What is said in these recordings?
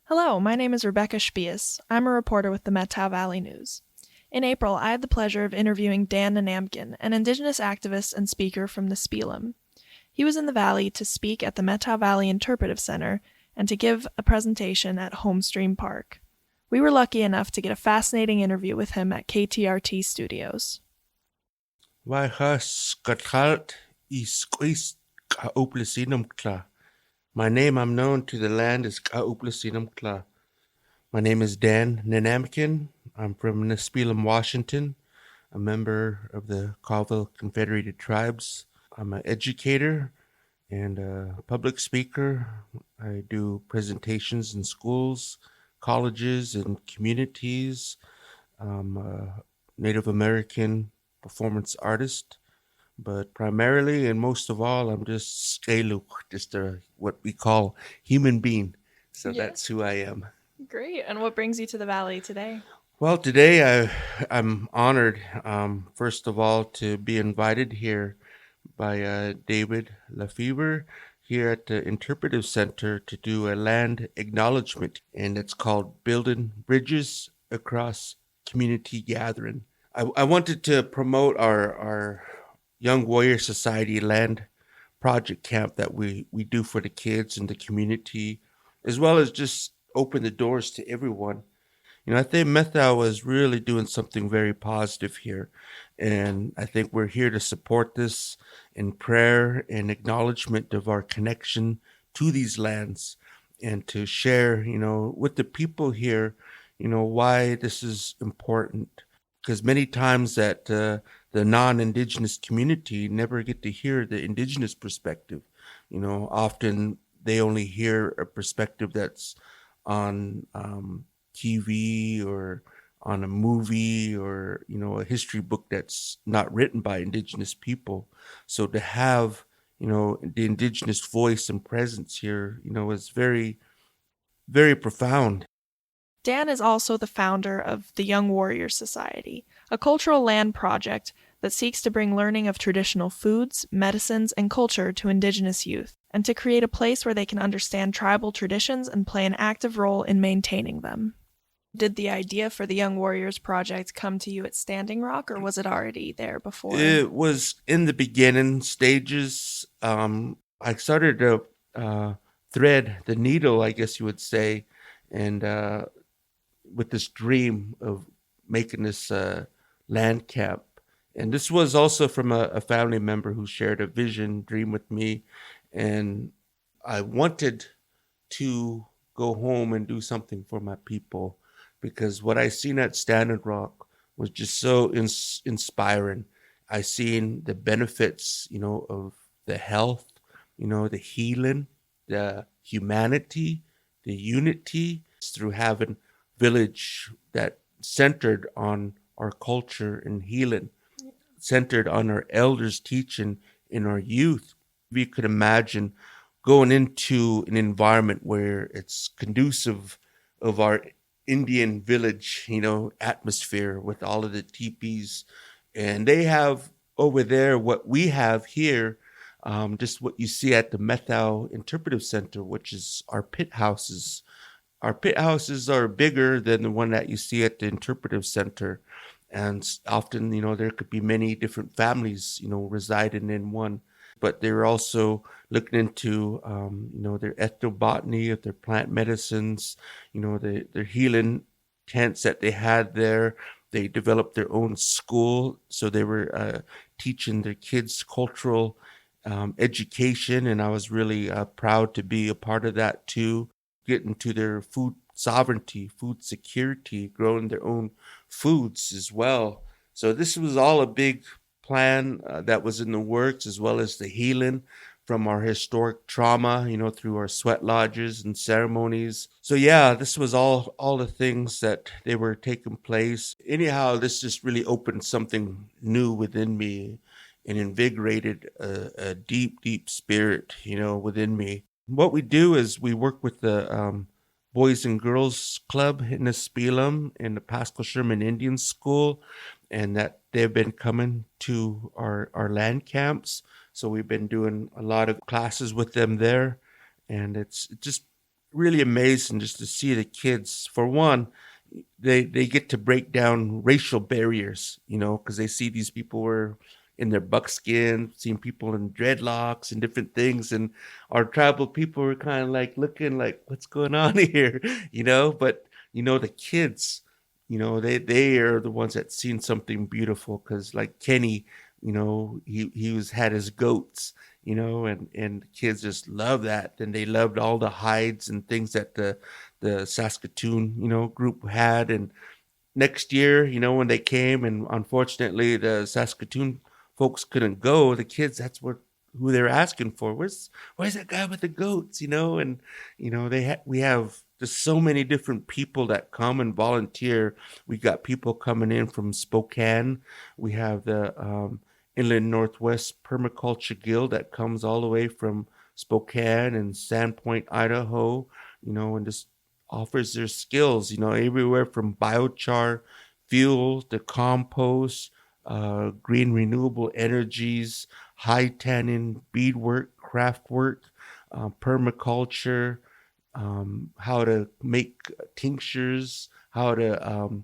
Hello, my name is Rebecca Spies. I'm a reporter with the Methow Valley News. In April, I had the pleasure of interviewing Dan Nanamkin, an Indigenous activist and speaker from the Spelem. He was in the Valley to speak at the Methow Valley Interpretive Center and to give a presentation at Homestream Park. We were lucky enough to get a fascinating interview with him at KTRT Studios. My name I'm known to the land is Ka'uplasinamkla. My name is Dan Nanamkin. I'm from Nispelem, Washington, a member of the Colville Confederated Tribes. I'm an educator and a public speaker. I do presentations in schools, colleges, and communities. I'm a Native American performance artist, but primarily and most of all, I'm just Skeluk, just what we call human being. So that's who I am. Great. And what brings you to the Valley today? Well, today I'm honored, first of all, to be invited here by David Lefevre here at the Interpretive Center to do a land acknowledgement, and it's called Building Bridges Across Community Gathering. I wanted to promote our Young Warrior Society land project camp that we do for the kids and the community, as well as just open the doors to everyone. I think Methow is really doing something very positive here. And I think we're here to support this in prayer and acknowledgement of our connection to these lands and to share, with the people here, why this is important. Because many times that the non-Indigenous community never get to hear the Indigenous perspective. Often they only hear a perspective that's on TV or on a movie or a history book that's not written by Indigenous people. So to have the Indigenous voice and presence here is very, very profound. Dan is also the founder of the Young Warrior Society, a cultural land project that seeks to bring learning of traditional foods, medicines, and culture to Indigenous youth, and to create a place where they can understand tribal traditions and play an active role in maintaining them. Did the idea for the Young Warriors Project come to you at Standing Rock, or was it already there before? It was in the beginning stages. I started to thread the needle, I guess you would say, and with this dream of making this land camp. And this was also from a family member who shared a vision, dream with me. And I wanted to go home and do something for my people because what I seen at Standing Rock was just so inspiring. I seen the benefits, of the health, the healing, the humanity, the unity through having village that centered on our culture and healing, centered on our elders teaching in our youth. We could imagine going into an environment where it's conducive of our Indian village, atmosphere with all of the teepees. And they have over there what we have here, just what you see at the Methow Interpretive Center, which is our pit houses. Our pit houses are bigger than the one that you see at the Interpretive Center. And often, there could be many different families, residing in one. But they're also looking into, their ethnobotany, of their plant medicines, their healing tents that they had there. They developed their own school. So they were teaching their kids cultural education. And I was really proud to be a part of that too. Get into their food sovereignty, food security, growing their own foods as well. So this was all a big plan that was in the works, as well as the healing from our historic trauma, through our sweat lodges and ceremonies. So yeah, this was all the things that they were taking place. Anyhow, this just really opened something new within me and invigorated a deep, deep spirit, within me. What we do is we work with the Boys and Girls Club in the Spelem in the Pascal Sherman Indian School, and that they've been coming to our land camps. So we've been doing a lot of classes with them there, and it's just really amazing just to see the kids. For one, they get to break down racial barriers, because they see these people were in their buckskin, seeing people in dreadlocks and different things, and our tribal people were kind of like looking like, what's going on here, But the kids, they are the ones that seen something beautiful, because like Kenny, he had his goats, and the kids just love that. And they loved all the hides and things that the Saskatoon, group had. And next year, when they came, and unfortunately the Saskatoon folks couldn't go, the kids, that's who they're asking for. Where's that guy with the goats? And we have just so many different people that come and volunteer. We got people coming in from Spokane. We have the Inland Northwest Permaculture Guild that comes all the way from Spokane and Sandpoint, Idaho, and just offers their skills, everywhere from biochar, fuel to compost, green renewable energies, high tannin, beadwork, craft work, permaculture, how to make tinctures, how to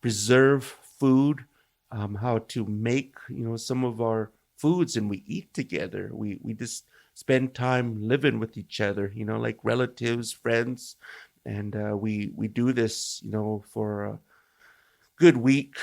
preserve food, how to make, some of our foods, and we eat together. We just spend time living with each other, like relatives, friends. And we do this, for a good week.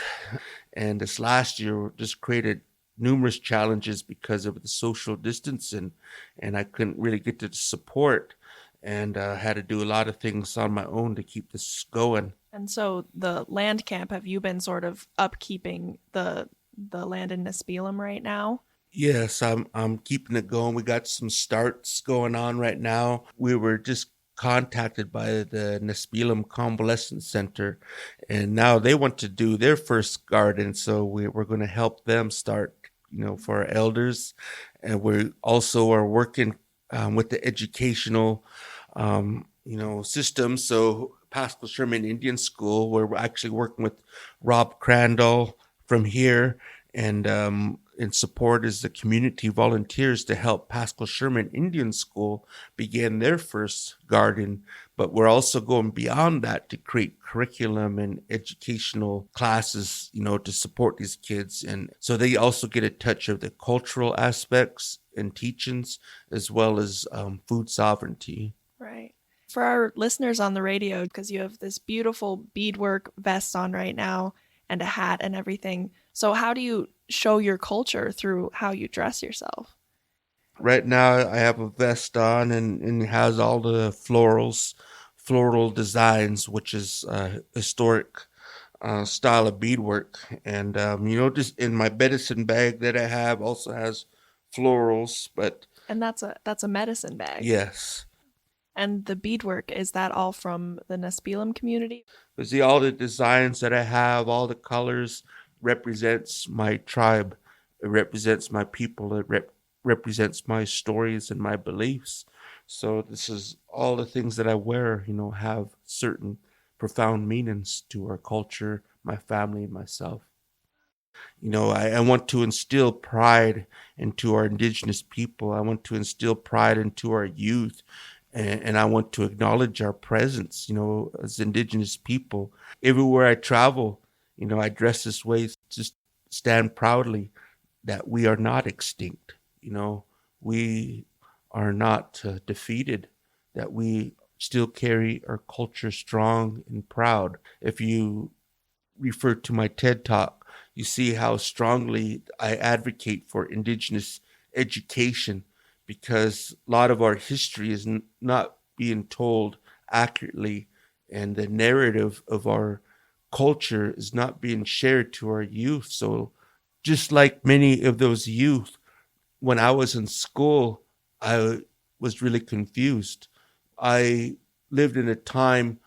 And this last year just created numerous challenges because of the social distancing, and I couldn't really get to the support, and had to do a lot of things on my own to keep this going. And so the land camp, have you been sort of upkeeping the land in Nespelem right now? Yes, I'm keeping it going. We got some starts going on right now. We were just contacted by the Nespelem Convalescent Center, and now they want to do their first garden, so we're going to help them start, for our elders. And we also are working with the educational, system. So Pascal Sherman Indian School, where we're actually working with Rob Crandall from here, and in support is the community volunteers to help Pascal Sherman Indian School begin their first garden. But we're also going beyond that to create curriculum and educational classes, to support these kids. And so they also get a touch of the cultural aspects and teachings, as well as food sovereignty. Right. For our listeners on the radio, because you have this beautiful beadwork vest on right now and a hat and everything. So how do you show your culture through how you dress yourself? Right now I have a vest on, and it has all the floral designs, which is historic style of beadwork. And, just in my medicine bag that I have also has florals, And that's a medicine bag. Yes. And the beadwork, is that all from the Nespelem community? But see, all the designs that I have, all the colors represents my tribe. It represents my people. It represents my stories and my beliefs. So this is all the things that I wear, have certain profound meanings to our culture, my family, and myself. I want to instill pride into our indigenous people. I want to instill pride into our youth. And I want to acknowledge our presence, as indigenous people. Everywhere I travel, I dress this way to stand proudly that we are not extinct. We are not defeated, that we still carry our culture strong and proud. If you refer to my TED Talk, you see how strongly I advocate for Indigenous education, because a lot of our history is not being told accurately, and the narrative of our culture is not being shared to our youth. So just like many of those youth, when I was in school, I was really confused. I lived in a time,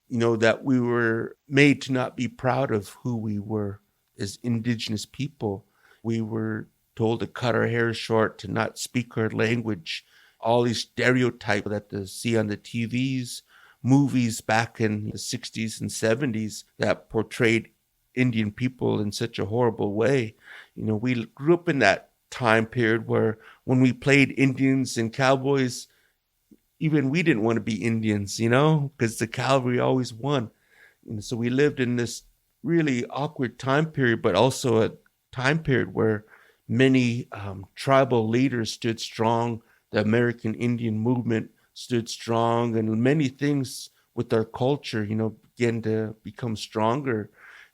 that we were made to not be proud of who we were as Indigenous people. We were told to cut our hair short, to not speak our language, all these stereotypes that they see on the TVs, movies back in the 60s and 70s that portrayed Indian people in such a horrible way. We grew up in that time period where when we played Indians and cowboys, even we didn't want to be Indians, because the cavalry always won. And so we lived in this really awkward time period, but also a time period where many tribal leaders stood strong. The American Indian movement stood strong, and many things with our culture, began to become stronger.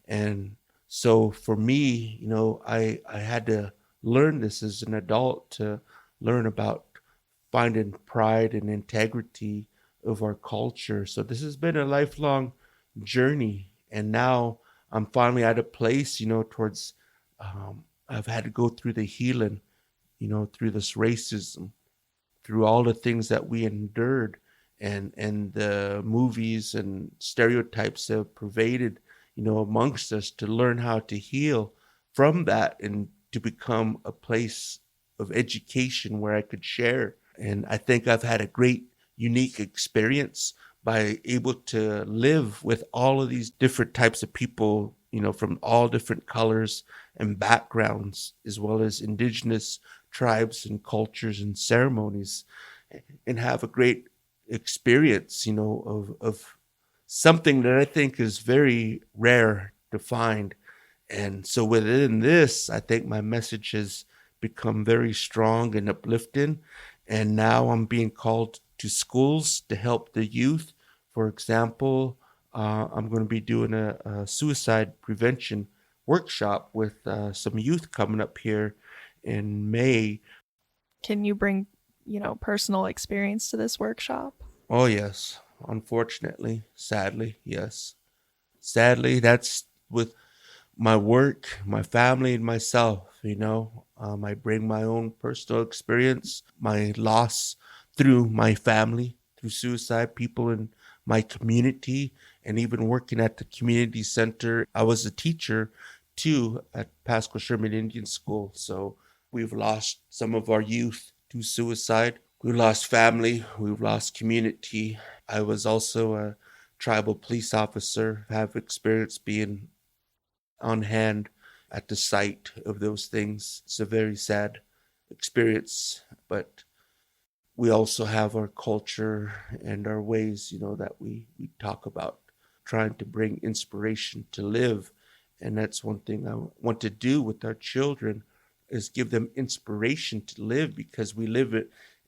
And so for me, I had to learn this as an adult, to learn about finding pride and integrity of our culture. So this has been a lifelong journey, and now I'm finally at a place, towards I've had to go through the healing, through this racism, through all the things that we endured, and the movies and stereotypes that have pervaded, amongst us, to learn how to heal from that and to become a place of education where I could share. And I think I've had a great, unique experience by able to live with all of these different types of people, from all different colors and backgrounds, as well as indigenous tribes and cultures and ceremonies, and have a great experience, of something that I think is very rare to find. And so within this, I think my message has become very strong and uplifting. And now I'm being called to schools to help the youth. For example, I'm going to be doing a suicide prevention workshop with some youth coming up here in May. Can you bring, personal experience to this workshop? Oh, yes. Unfortunately, sadly, yes. Sadly, that's with my work, my family, and myself. I bring my own personal experience, my loss through my family, through suicide, people in my community, and even working at the community center. I was a teacher too at Pasco Sherman Indian School. So we've lost some of our youth to suicide. We've lost family. We've lost community. I was also a tribal police officer, have experience being on hand at the site of those things. It's a very sad experience, but we also have our culture and our ways, that we talk about, trying to bring inspiration to live. And that's one thing I want to do with our children, is give them inspiration to live, because we live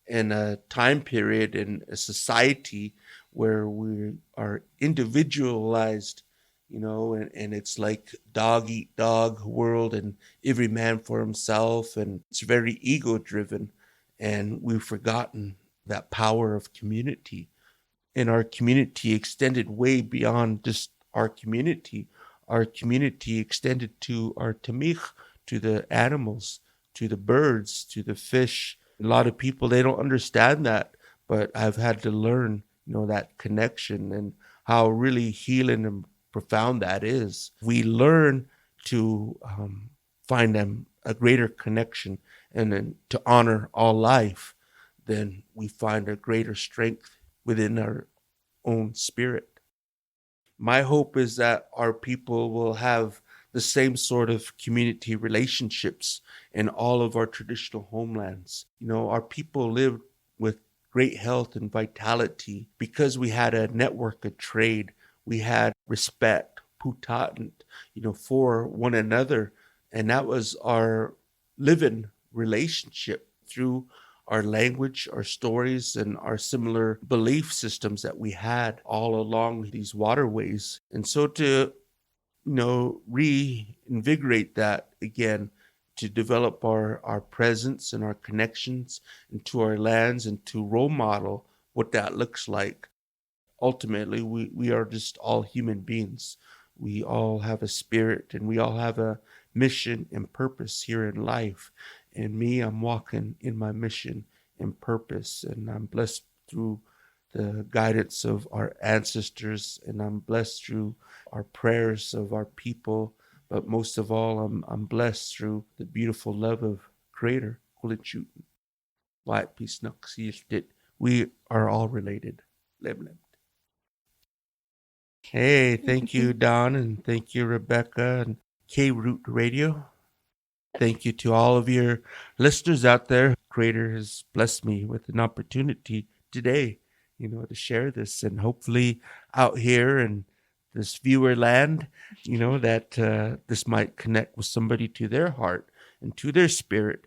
in a time period, in a society where we are individualized, and it's like dog eat dog world, and every man for himself, and it's very ego driven, and we've forgotten that power of community. And our community extended way beyond just our community. Our community extended to our tamich, to the animals, to the birds, to the fish. A lot of people, they don't understand that, but I've had to learn, that connection and how really healing and profound that is. We learn to find them a greater connection, and then to honor all life, then we find a greater strength within our own spirit. My hope is that our people will have the same sort of community relationships in all of our traditional homelands. Our people lived with great health and vitality because we had a network of trade. We had respect, putant, for one another. And that was our living relationship through our language, our stories, and our similar belief systems that we had all along these waterways. And so to, reinvigorate that again, to develop our presence and our connections into our lands, and to role model what that looks like. Ultimately, we are just all human beings. We all have a spirit, and we all have a mission and purpose here in life. And me, I'm walking in my mission and purpose, and I'm blessed through the guidance of our ancestors, and I'm blessed through our prayers of our people. But most of all, I'm blessed through the beautiful love of Creator. White peace, we are all related. Hey, thank you, Don, and thank you, Rebecca, and KTRT Radio. Thank you to all of your listeners out there. Creator has blessed me with an opportunity today to share this, and hopefully out here in this viewer land, that this might connect with somebody to their heart and to their spirit,